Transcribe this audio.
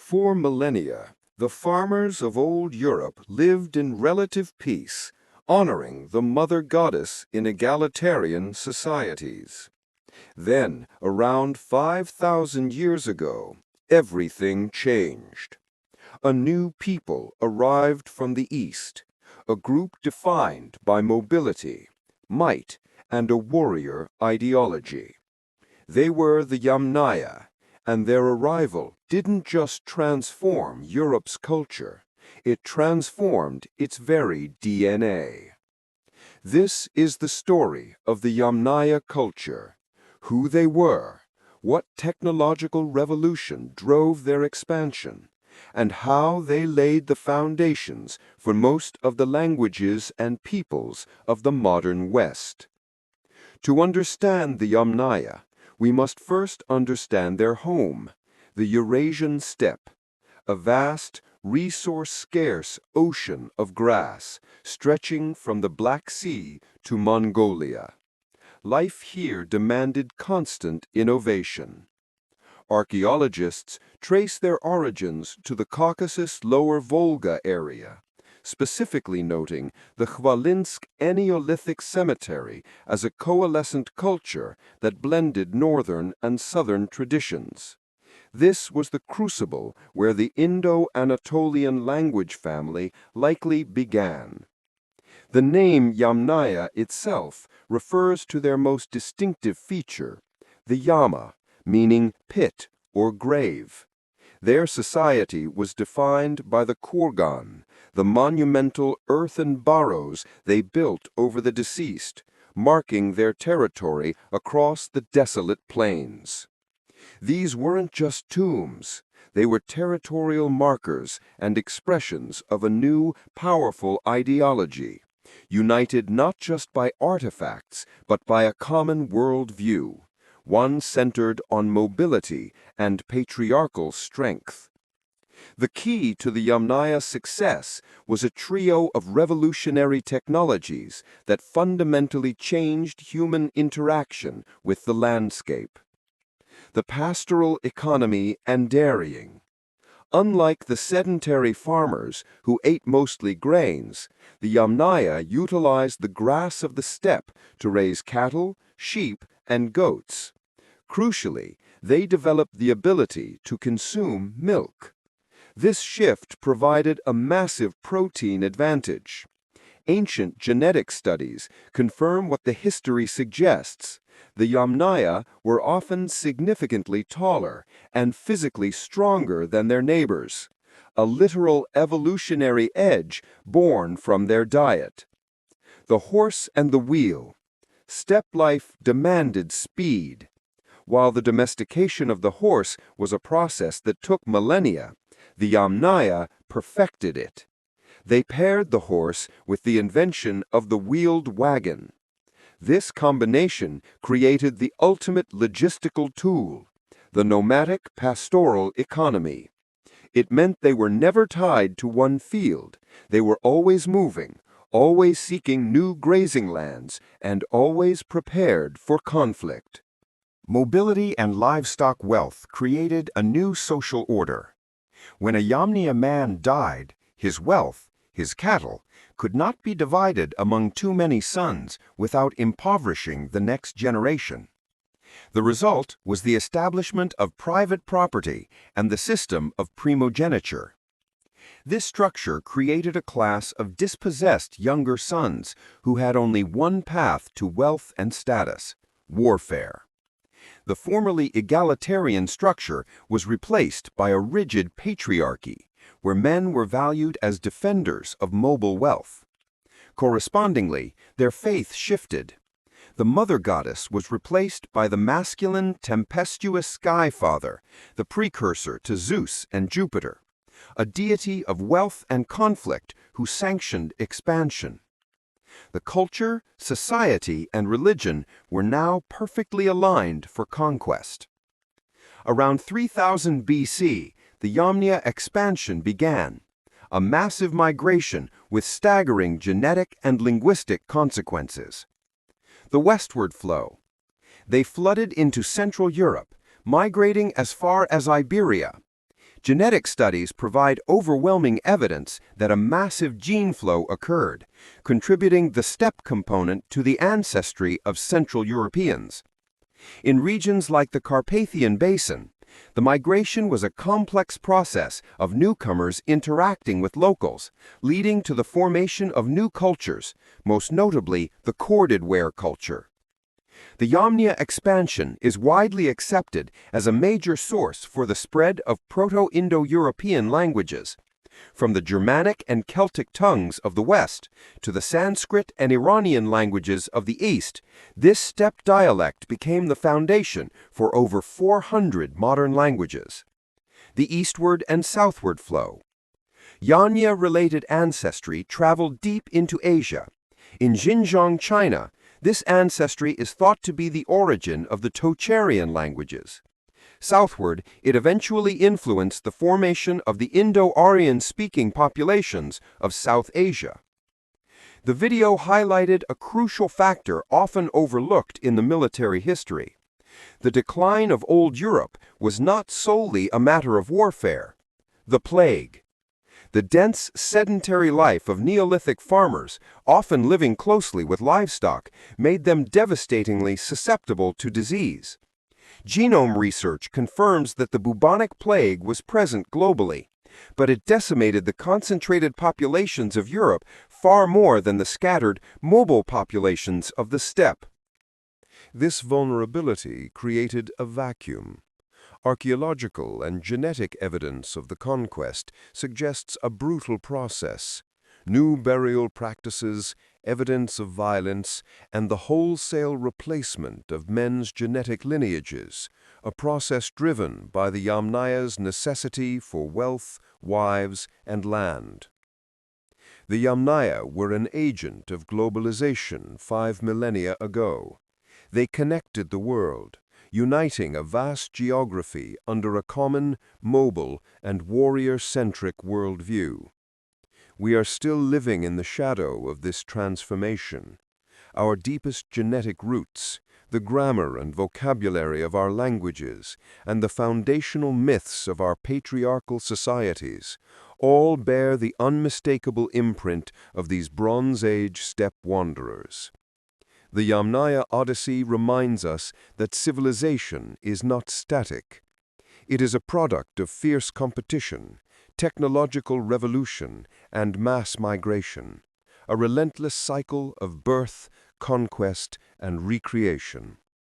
For millennia, the farmers of old Europe lived in relative peace, honoring the mother goddess in egalitarian societies. Then, around 5,000 years ago, everything changed. A new people arrived from the east, a group defined by mobility, might, and a warrior ideology. They were the Yamnaya, and their arrival didn't just transform Europe's culture, it transformed its very DNA. This is the story of the Yamnaya culture, who they were, what technological revolution drove their expansion, and how they laid the foundations for most of the languages and peoples of the modern West. To understand the Yamnaya, we must first understand their home, the Eurasian steppe, a vast, resource-scarce ocean of grass stretching from the Black Sea to Mongolia. Life here demanded constant innovation. Archaeologists trace their origins to the Caucasus Lower Volga area, specifically noting the Khvalynsk Neolithic cemetery as a coalescent culture that blended northern and southern traditions. This was the crucible where the Indo-Anatolian language family likely began. The name Yamnaya itself refers to their most distinctive feature, the yama, meaning pit or grave. Their society was defined by the kurgan, the monumental earthen barrows they built over the deceased, marking their territory across the desolate plains. These weren't just tombs, they were territorial markers and expressions of a new, powerful ideology, united not just by artifacts, but by a common worldview, one centered on mobility and patriarchal strength. The key to the Yamnaya success was a trio of revolutionary technologies that fundamentally changed human interaction with the landscape. The pastoral economy and dairying. Unlike the sedentary farmers who ate mostly grains, the Yamnaya utilized the grass of the steppe to raise cattle, sheep, and goats. Crucially, they developed the ability to consume milk. This shift provided a massive protein advantage. Ancient genetic studies confirm what the history suggests. The Yamnaya were often significantly taller and physically stronger than their neighbors, a literal evolutionary edge born from their diet. The horse and the wheel. Steppe life demanded speed. While the domestication of the horse was a process that took millennia, the Yamnaya perfected it. They paired the horse with the invention of the wheeled wagon. This combination created the ultimate logistical tool, the nomadic pastoral economy. It meant they were never tied to one field. They were always moving, always seeking new grazing lands, and always prepared for conflict. Mobility and livestock wealth created a new social order. When a Yamnaya man died, his wealth, his cattle, could not be divided among too many sons without impoverishing the next generation. The result was the establishment of private property and the system of primogeniture. This structure created a class of dispossessed younger sons who had only one path to wealth and status: warfare. The formerly egalitarian structure was replaced by a rigid patriarchy, where men were valued as defenders of mobile wealth. Correspondingly, their faith shifted. The mother goddess was replaced by the masculine, tempestuous sky father, the precursor to Zeus and Jupiter, a deity of wealth and conflict who sanctioned expansion. The culture, society, and religion were now perfectly aligned for conquest. Around 3000 BC, the Yamnaya expansion began, a massive migration with staggering genetic and linguistic consequences. The westward flow. They flooded into Central Europe, migrating as far as Iberia. Genetic studies provide overwhelming evidence that a massive gene flow occurred, contributing the steppe component to the ancestry of Central Europeans. In regions like the Carpathian Basin, the migration was a complex process of newcomers interacting with locals, leading to the formation of new cultures, most notably the corded ware culture. The Yamnaya expansion is widely accepted as a major source for the spread of proto-indo-European languages. From the Germanic and Celtic tongues of the West to the Sanskrit and Iranian languages of the East, this steppe dialect became the foundation for over 400 modern languages. The eastward and southward flow. Yamnaya-related ancestry traveled deep into Asia. In Xinjiang, China, this ancestry is thought to be the origin of the Tocharian languages. Southward, it eventually influenced the formation of the Indo-Aryan speaking populations of South Asia. The video highlighted a crucial factor often overlooked in the military history. The decline of Old Europe was not solely a matter of warfare. The plague. The dense, sedentary life of Neolithic farmers, often living closely with livestock, made them devastatingly susceptible to disease. Genome research confirms that the bubonic plague was present globally, but it decimated the concentrated populations of Europe far more than the scattered, mobile populations of the steppe. This vulnerability created a vacuum. Archaeological and genetic evidence of the conquest suggests a brutal process. New burial practices, evidence of violence, and the wholesale replacement of men's genetic lineages, a process driven by the Yamnaya's necessity for wealth, wives, and land. The Yamnaya were an agent of globalization 5 millennia ago. They connected the world, uniting a vast geography under a common, mobile, and warrior-centric worldview. We are still living in the shadow of this transformation. Our deepest genetic roots, the grammar and vocabulary of our languages, and the foundational myths of our patriarchal societies, all bear the unmistakable imprint of these Bronze Age steppe wanderers. The Yamnaya Odyssey reminds us that civilization is not static. It is a product of fierce competition, technological revolution, and mass migration, a relentless cycle of birth, conquest, and recreation.